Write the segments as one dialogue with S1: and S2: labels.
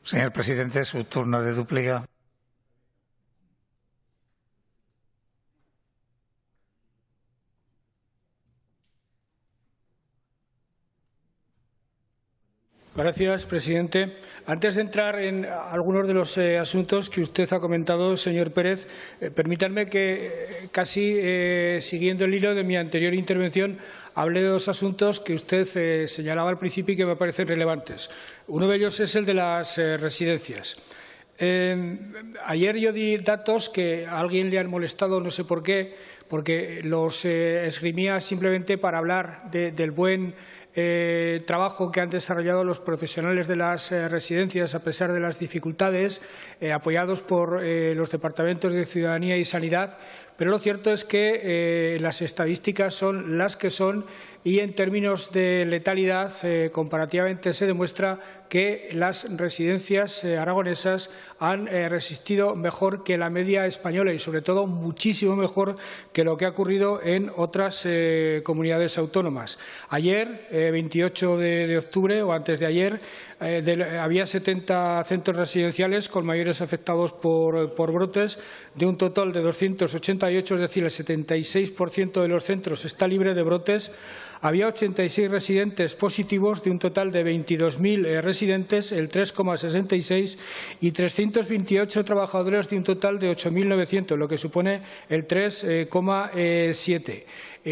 S1: Señor presidente, su turno de dúplica.
S2: Gracias, presidente. Antes de entrar en algunos de los asuntos que usted ha comentado, señor Pérez, permítanme que, casi siguiendo el hilo de mi anterior intervención, hable de dos asuntos que usted señalaba al principio y que me parecen relevantes. Uno de ellos es el de las residencias. Ayer yo di datos que a alguien le han molestado, no sé por qué, porque los esgrimía simplemente para hablar del buen trabajo que han desarrollado los profesionales de las residencias a pesar de las dificultades, apoyados por los departamentos de Ciudadanía y Sanidad. Pero lo cierto es que las estadísticas son las que son y en términos de letalidad comparativamente se demuestra que las residencias aragonesas han resistido mejor que la media española y sobre todo muchísimo mejor que lo que ha ocurrido en otras comunidades autónomas. Ayer, 28 de octubre o antes de ayer, había 70 centros residenciales con mayores afectados por brotes, de un total de 288, es decir, el 76% de los centros está libre de brotes. Había 86 residentes positivos de un total de 22.000 residentes, el 3,66, y 328 trabajadores de un total de 8.900, lo que supone el 3,7.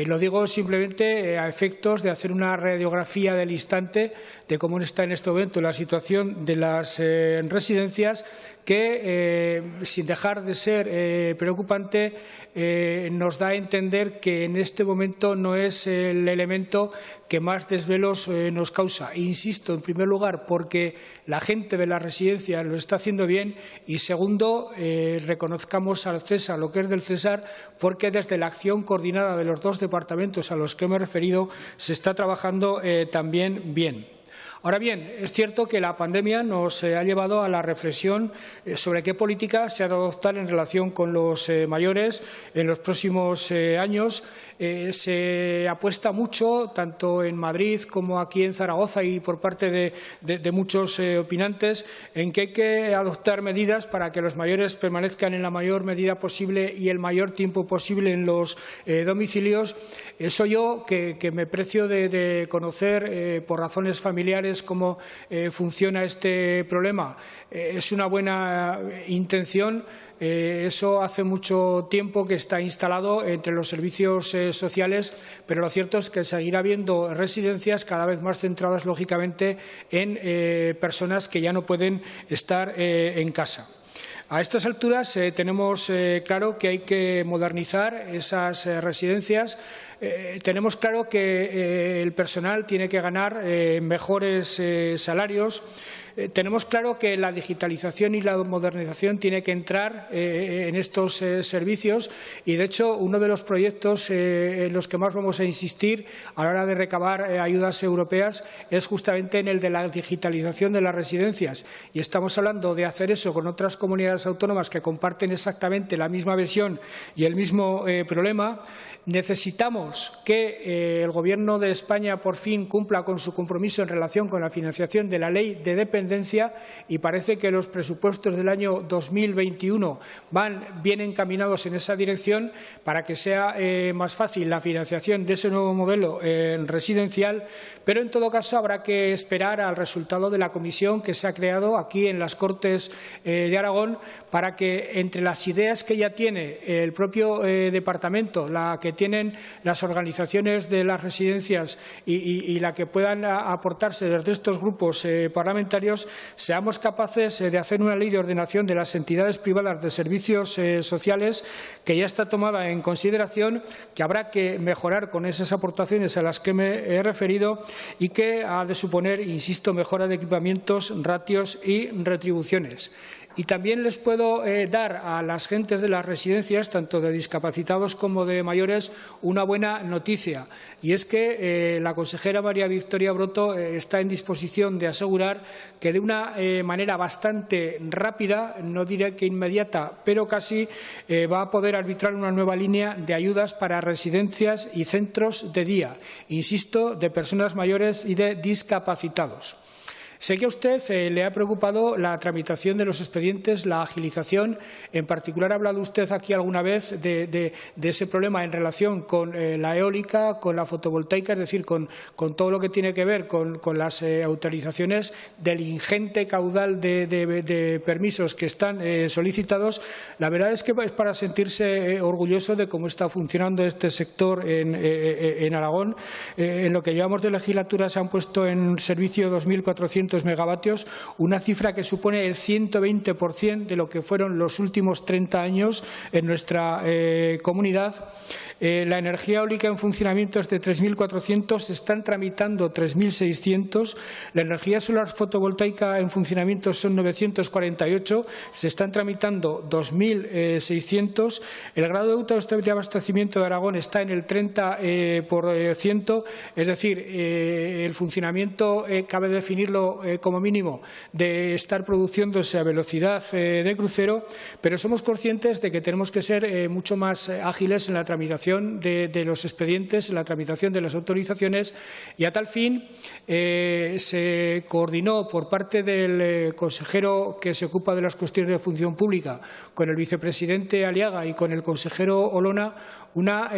S2: Lo digo simplemente a efectos de hacer una radiografía del instante de cómo está en este momento la situación de las residencias, que, sin dejar de ser preocupante, nos da a entender que en este momento no es el elemento que más desvelos nos causa. Insisto, en primer lugar, porque la gente de la residencia lo está haciendo bien y, segundo, reconozcamos al César lo que es del César, porque desde la acción coordinada de los dos departamentos a los que me he referido se está trabajando también bien. Ahora bien, es cierto que la pandemia nos ha llevado a la reflexión sobre qué política se ha de adoptar en relación con los mayores en los próximos años. Se apuesta mucho, tanto en Madrid como aquí en Zaragoza y por parte de muchos opinantes, en que hay que adoptar medidas para que los mayores permanezcan en la mayor medida posible y el mayor tiempo posible en los domicilios. Eso yo, que me precio de conocer por razones familiares cómo funciona este problema, es una buena intención. Eso hace mucho tiempo que está instalado entre los servicios sociales, pero lo cierto es que seguirá habiendo residencias cada vez más centradas, lógicamente, en personas que ya no pueden estar en casa. A estas alturas tenemos claro que hay que modernizar esas residencias. Tenemos claro que el personal tiene que ganar mejores salarios. Tenemos claro que la digitalización y la modernización tiene que entrar en estos servicios y, de hecho, uno de los proyectos en los que más vamos a insistir a la hora de recabar ayudas europeas es justamente en el de la digitalización de las residencias. Y estamos hablando de hacer eso con otras comunidades autónomas que comparten exactamente la misma visión y el mismo problema. Necesitamos que el Gobierno de España por fin cumpla con su compromiso en relación con la financiación de la Ley de Dependencia y parece que los presupuestos del año 2021 van bien encaminados en esa dirección para que sea más fácil la financiación de ese nuevo modelo residencial, pero en todo caso habrá que esperar al resultado de la comisión que se ha creado aquí en las Cortes de Aragón para que, entre las ideas que ya tiene el propio departamento, la que tienen las organizaciones de las residencias y la que puedan aportarse desde estos grupos parlamentarios, seamos capaces de hacer una ley de ordenación de las entidades privadas de servicios sociales que ya está tomada en consideración, que habrá que mejorar con esas aportaciones a las que me he referido y que ha de suponer, insisto, mejora de equipamientos, ratios y retribuciones. Y también les puedo dar a las gentes de las residencias, tanto de discapacitados como de mayores, una buena noticia. Y es que la consejera María Victoria Broto está en disposición de asegurar que de una manera bastante rápida, no diré que inmediata, pero casi, va a poder arbitrar una nueva línea de ayudas para residencias y centros de día, insisto, de personas mayores y de discapacitados. Sé que a usted le ha preocupado la tramitación de los expedientes, la agilización. En particular, ha hablado usted aquí alguna vez de ese problema en relación con la eólica, con la fotovoltaica, es decir, con todo lo que tiene que ver con las autorizaciones del ingente caudal de permisos que están solicitados. La verdad es que es para sentirse orgulloso de cómo está funcionando este sector en Aragón. En lo que llevamos de legislatura se han puesto en servicio 2.400 megavatios, una cifra que supone el 120% de lo que fueron los últimos 30 años en nuestra comunidad. La energía eólica en funcionamiento es de 3.400, se están tramitando 3.600. La energía solar fotovoltaica en funcionamiento son 948, se están tramitando 2.600. El grado de abastecimiento de Aragón está en el 30%, es decir, el funcionamiento cabe definirlo como mínimo de estar produciéndose a velocidad de crucero, pero somos conscientes de que tenemos que ser mucho más ágiles en la tramitación de los expedientes, en la tramitación de las autorizaciones, y a tal fin se coordinó por parte del consejero que se ocupa de las cuestiones de función pública con el vicepresidente Aliaga y con el consejero Olona una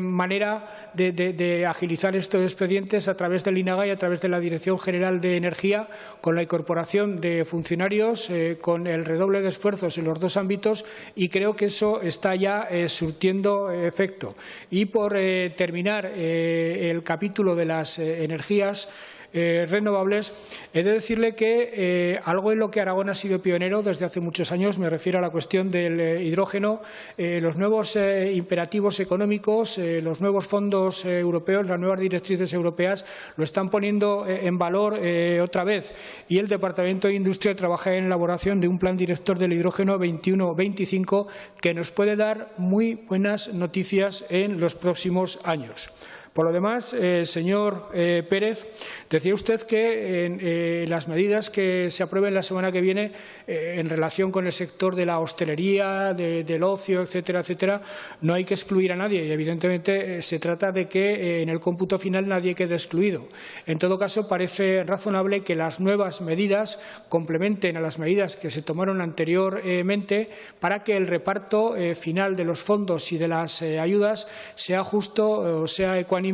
S2: manera de agilizar estos expedientes a través del INAGA y a través de la Dirección General de Energía, con la incorporación de funcionarios, con el redoble de esfuerzos en los dos ámbitos, y creo que eso está ya surtiendo efecto. Y por terminar el capítulo de las energías renovables, he de decirle que algo en lo que Aragón ha sido pionero desde hace muchos años, me refiero a la cuestión del hidrógeno, los nuevos imperativos económicos, los nuevos fondos europeos, las nuevas directrices europeas lo están poniendo en valor otra vez, y el Departamento de Industria trabaja en la elaboración de un plan director del hidrógeno 21-25 que nos puede dar muy buenas noticias en los próximos años. Por lo demás, señor Pérez, decía usted que las medidas que se aprueben la semana que viene en relación con el sector de la hostelería, del ocio, etcétera, etcétera, no hay que excluir a nadie y, evidentemente, se trata de que en el cómputo final nadie quede excluido. En todo caso, parece razonable que las nuevas medidas complementen a las medidas que se tomaron anteriormente para que el reparto final de los fondos y de las ayudas sea justo, sea ecuánime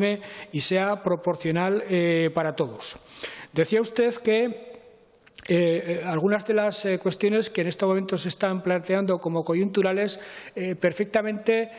S2: y sea proporcional para todos. Decía usted que algunas de las cuestiones que en este momento se están planteando como coyunturales perfectamente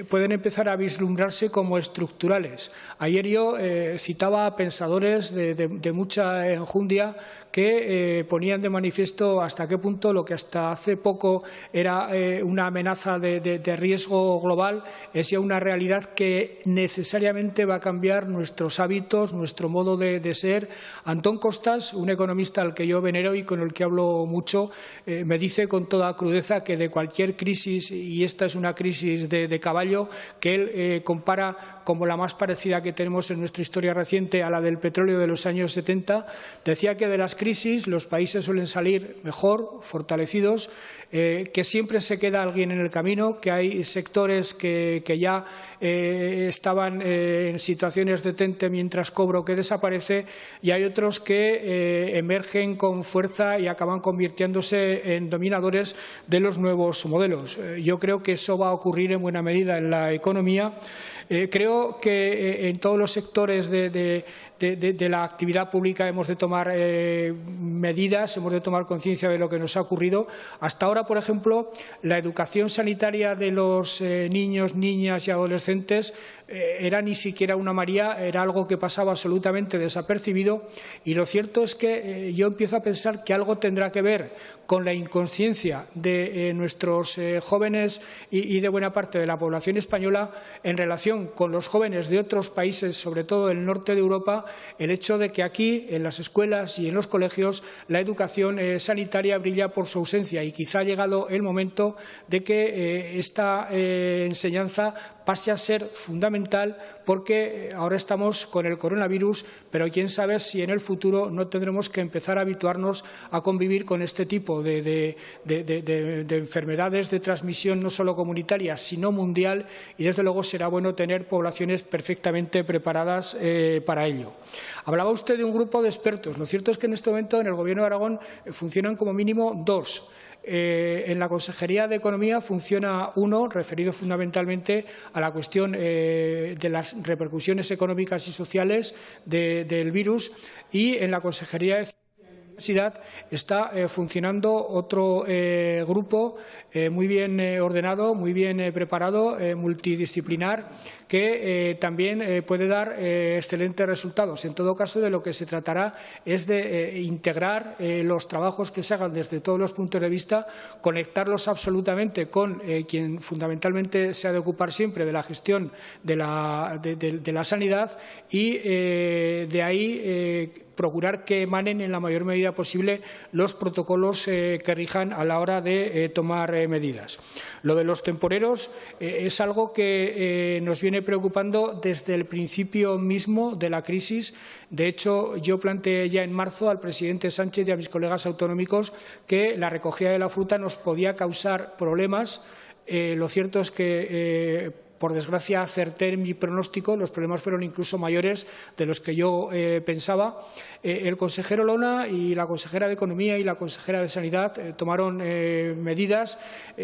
S2: pueden empezar a vislumbrarse como estructurales. Ayer yo citaba a pensadores de mucha enjundia que ponían de manifiesto hasta qué punto lo que hasta hace poco era una amenaza de riesgo global es ya una realidad que necesariamente va a cambiar nuestros hábitos, nuestro modo de ser. Antón Costas, un economista al que yo venero y con el que hablo mucho, me dice con toda crudeza que de cualquier crisis, y esta es una crisis de caballo, que él compara como la más parecida que tenemos en nuestra historia reciente a la del petróleo de los años 70, decía que de las crisis los países suelen salir mejor, fortalecidos, que siempre se queda alguien en el camino, que hay sectores que ya estaban en situaciones de tente mientras cobro que desaparece, y hay otros que emergen con fuerza y acaban convirtiéndose en dominadores de los nuevos modelos. Yo creo que eso va a ocurrir en buena medida en la economía. Creo que en todos los sectores de la actividad pública hemos de tomar medidas, hemos de tomar conciencia de lo que nos ha ocurrido. Hasta ahora, por ejemplo, la educación sanitaria de los niños, niñas y adolescentes era ni siquiera una María, era algo que pasaba absolutamente desapercibido, y lo cierto es que yo empiezo a pensar que algo tendrá que ver con la inconsciencia de nuestros jóvenes y de buena parte de la población española en relación con los jóvenes de otros países, sobre todo del norte de Europa, el hecho de que aquí, en las escuelas y en los colegios, la educación sanitaria brilla por su ausencia, y quizá ha llegado el momento de que esta enseñanza pase a ser fundamental fundamental porque ahora estamos con el coronavirus, pero quién sabe si en el futuro no tendremos que empezar a habituarnos a convivir con este tipo de enfermedades de transmisión no solo comunitaria, sino mundial, y desde luego será bueno tener poblaciones perfectamente preparadas para ello. Hablaba usted de un grupo de expertos. Lo cierto es que en este momento en el Gobierno de Aragón funcionan como mínimo dos. En la Consejería de Economía funciona uno, referido fundamentalmente a la cuestión de las repercusiones económicas y sociales del virus, y en la Consejería de Universidad está funcionando otro grupo muy bien ordenado, muy bien preparado, multidisciplinar, que también puede dar excelentes resultados. En todo caso, de lo que se tratará es de integrar los trabajos que se hagan desde todos los puntos de vista, conectarlos absolutamente con quien fundamentalmente se ha de ocupar siempre de la gestión de la sanidad, y de ahí procurar que emanen en la mayor medida posible los protocolos que rijan a la hora de tomar medidas. Lo de los temporeros es algo que nos viene preocupando desde el principio mismo de la crisis. De hecho, yo planteé ya en marzo al presidente Sánchez y a mis colegas autonómicos que la recogida de la fruta nos podía causar problemas. Lo cierto es que por desgracia, acerté en mi pronóstico. Los problemas fueron incluso mayores de los que yo pensaba. El consejero Lona y la consejera de Economía y la consejera de Sanidad tomaron medidas,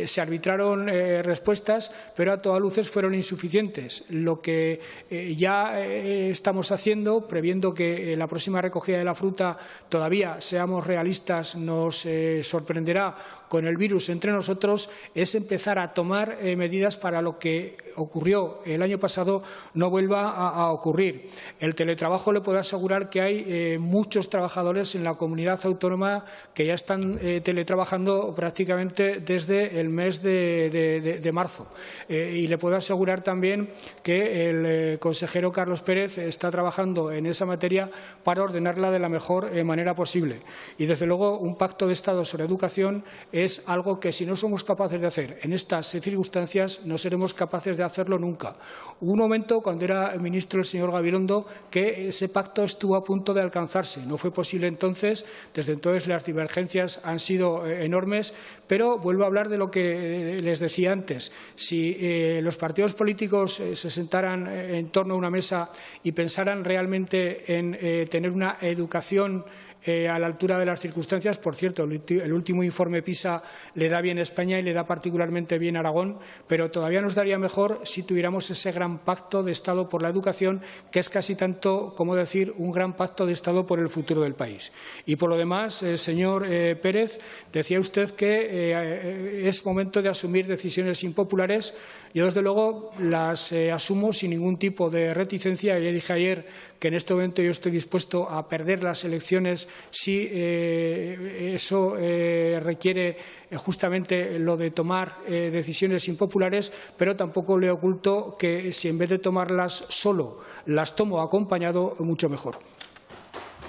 S2: se arbitraron respuestas, pero a todas luces fueron insuficientes. Lo que ya estamos haciendo, previendo que la próxima recogida de la fruta todavía seamos realistas, nos sorprenderá con el virus entre nosotros, es empezar a tomar medidas para lo que ocurrió el año pasado no vuelva a ocurrir. El teletrabajo, le puedo asegurar que hay muchos trabajadores en la comunidad autónoma que ya están teletrabajando prácticamente desde el mes de marzo. Y le puedo asegurar también que el consejero Carlos Pérez está trabajando en esa materia para ordenarla de la mejor manera posible. Y, desde luego, un pacto de Estado sobre educación es algo que, si no somos capaces de hacer en estas circunstancias, no seremos capaces de hacerlo nunca. Hubo un momento, cuando era ministro el señor Gabilondo, que ese pacto estuvo a punto de alcanzarse. No fue posible entonces. Desde entonces las divergencias han sido enormes, pero vuelvo a hablar de lo que les decía antes. Si los partidos políticos se sentaran en torno a una mesa y pensaran realmente en tener una educación a la altura de las circunstancias. Por cierto, el último informe PISA le da bien a España y le da particularmente bien a Aragón, pero todavía nos daría mejor si tuviéramos ese gran pacto de Estado por la educación, que es casi tanto como decir un gran pacto de Estado por el futuro del país. Y, por lo demás, señor Pérez, decía usted que es momento de asumir decisiones impopulares. Yo, desde luego, las asumo sin ningún tipo de reticencia. Ya dije ayer que en este momento yo estoy dispuesto a perder las elecciones si eso requiere justamente lo de tomar decisiones impopulares, pero tampoco le oculto que si en vez de tomarlas solo las tomo acompañado, mucho mejor.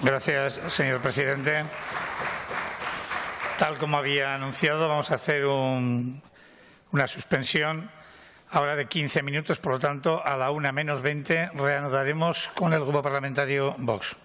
S1: Gracias, señor presidente. Tal como había anunciado, vamos a hacer una suspensión ahora de 15 minutos, por lo tanto, a la 1 menos 20 reanudaremos con el Grupo Parlamentario Vox.